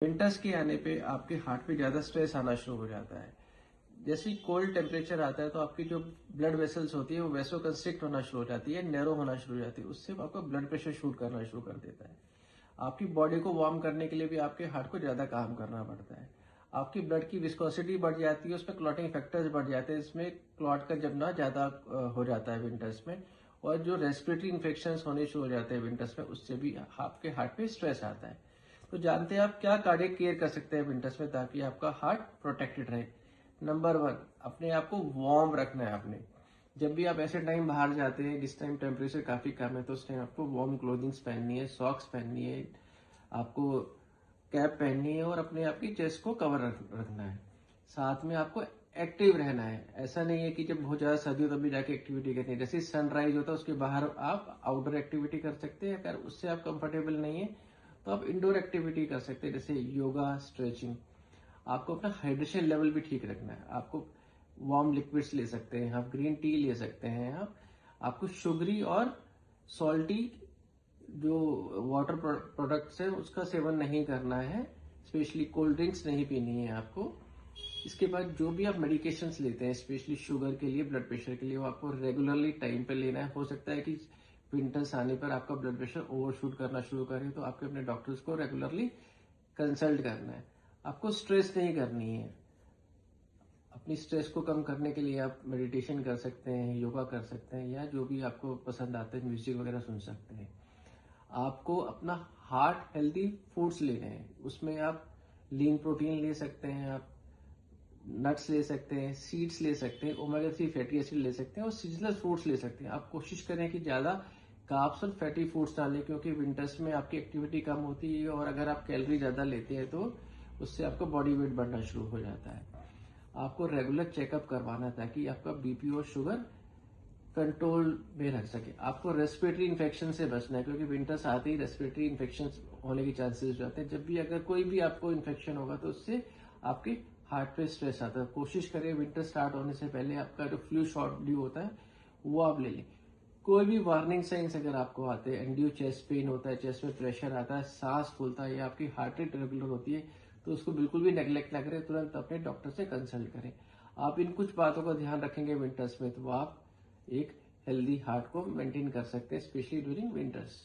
Winters के आने पे आपके हार्ट पे ज्यादा स्ट्रेस आना शुरू हो जाता है। जैसे ही कोल्ड टेम्परेचर आता है तो आपकी जो ब्लड वेसल्स होती है वो वैसो कंस्ट्रिक्ट होना शुरू हो जाती है, नैरो होना शुरू हो जाती है। उससे आपका ब्लड प्रेशर शूट करना शुरू कर देता है। आपकी बॉडी को वार्म करने के लिए भी आपके हार्ट को ज्यादा काम करना पड़ता है। आपकी ब्लड की विस्कोसिटी बढ़ जाती है, उसमें क्लॉटिंग फैक्टर्स बढ़ जाते हैं, इसमें क्लॉट का जमना ज्यादा हो जाता है विंटर्स में। और जो रेस्पिरेटरी इन्फेक्शन होने शुरू हो जाते हैं विंटर्स में, उससे भी आपके हार्ट पे स्ट्रेस आता है। तो जानते हैं आप क्या कार्डियक केयर कर सकते हैं विंटर्स में ताकि आपका हार्ट प्रोटेक्टेड रहे। नंबर 1, अपने आप को वार्म रखना है। आपने जब भी आप ऐसे टाइम बाहर जाते हैं जिस टाइम टेम्परेचर काफी कम है, तो उस टाइम आपको वार्म क्लोथिंग्स पहननी है, सॉक्स पहननी है, आपको कैप पहननी है और अपने आप की चेस्ट को कवर रखना है। साथ में आपको एक्टिव रहना है। ऐसा नहीं है कि जब बहुत ज्यादा सर्दी हो तभी जाके एक्टिविटी करनी है। जैसे सनराइज होता है उसके बाहर आप आउटडोर एक्टिविटी कर सकते हैं। अगर उससे आप कंफर्टेबल नहीं है तो आप इंडोर एक्टिविटी कर सकते हैं, जैसे योगा, स्ट्रेचिंग। आपको अपना हाइड्रेशन लेवल भी ठीक रखना है। आपको वार्म लिक्विड्स ले सकते हैं, आप ग्रीन टी ले सकते हैं। आपको शुगरी और सॉल्टी जो वाटर प्रोडक्ट्स है उसका सेवन नहीं करना है। स्पेशली कोल्ड ड्रिंक्स नहीं पीनी है आपको। इसके बाद जो भी आप मेडिकेशंस लेते हैं स्पेशली शुगर के लिए, ब्लड प्रेशर के लिए, वो आपको रेगुलरली टाइम पे लेना है। हो सकता है कि विंटर्स आने पर आपका ब्लड प्रेशर ओवरशूट करना शुरू करे, तो आपके अपने डॉक्टर्स को रेगुलरली कंसल्ट करना है। आपको स्ट्रेस नहीं करनी है। अपनी स्ट्रेस को कम करने के लिए आप मेडिटेशन कर सकते हैं, योगा कर सकते हैं, या जो भी आपको पसंद आते हैं म्यूजिक वगैरह सुन सकते हैं। आपको अपना हार्ट हेल्दी फूड्स लेने हैं। उसमें आप लीन प्रोटीन ले सकते हैं, आप नट्स ले सकते हैं, सीड्स ले सकते हैं, ओमेगा 3 फैटी एसिड ले सकते हैं और सीजनल फ्रूट्स ले सकते हैं। आप कोशिश करें कि ज्यादा कार्ब्स और फैटी फूड्स ना लें, क्योंकि विंटर्स में आपकी एक्टिविटी कम होती है और अगर आप कैलोरी ज्यादा लेते हैं तो उससे आपका बॉडी वेट बढ़ना शुरू हो जाता है। आपको रेगुलर चेकअप करवाना है ताकि आपका बीपी और शुगर कंट्रोल में रख सके। आपको रेस्पिरेटरी इन्फेक्शन से बचना है, क्योंकि विंटर्स आते ही रेस्पिरेटरी इन्फेक्शन होने के चांसेस जाते हैं। जब भी अगर कोई भी आपको इन्फेक्शन होगा तो उससे आपके हार्ट पे स्ट्रेस आता है। कोशिश करें विंटर स्टार्ट होने से पहले आपका जो फ्लू शॉट ड्यू होता है वो आप ले लें। कोई भी वार्निंग साइंस अगर आपको आते हैं, एंड्यू चेस्ट पेन होता है, चेस्ट में प्रेशर आता है, सांस फूलता है या आपकी हार्ट रेट रेगुलर होती है, तो उसको बिल्कुल भी नेग्लेक्ट ना करें, तुरंत अपने डॉक्टर से कंसल्ट करें। आप इन कुछ बातों का ध्यान रखेंगे विंटर्स में तो आप एक हेल्दी हार्ट को मेंटेन कर सकते हैं, स्पेशली ड्यूरिंग विंटर्स।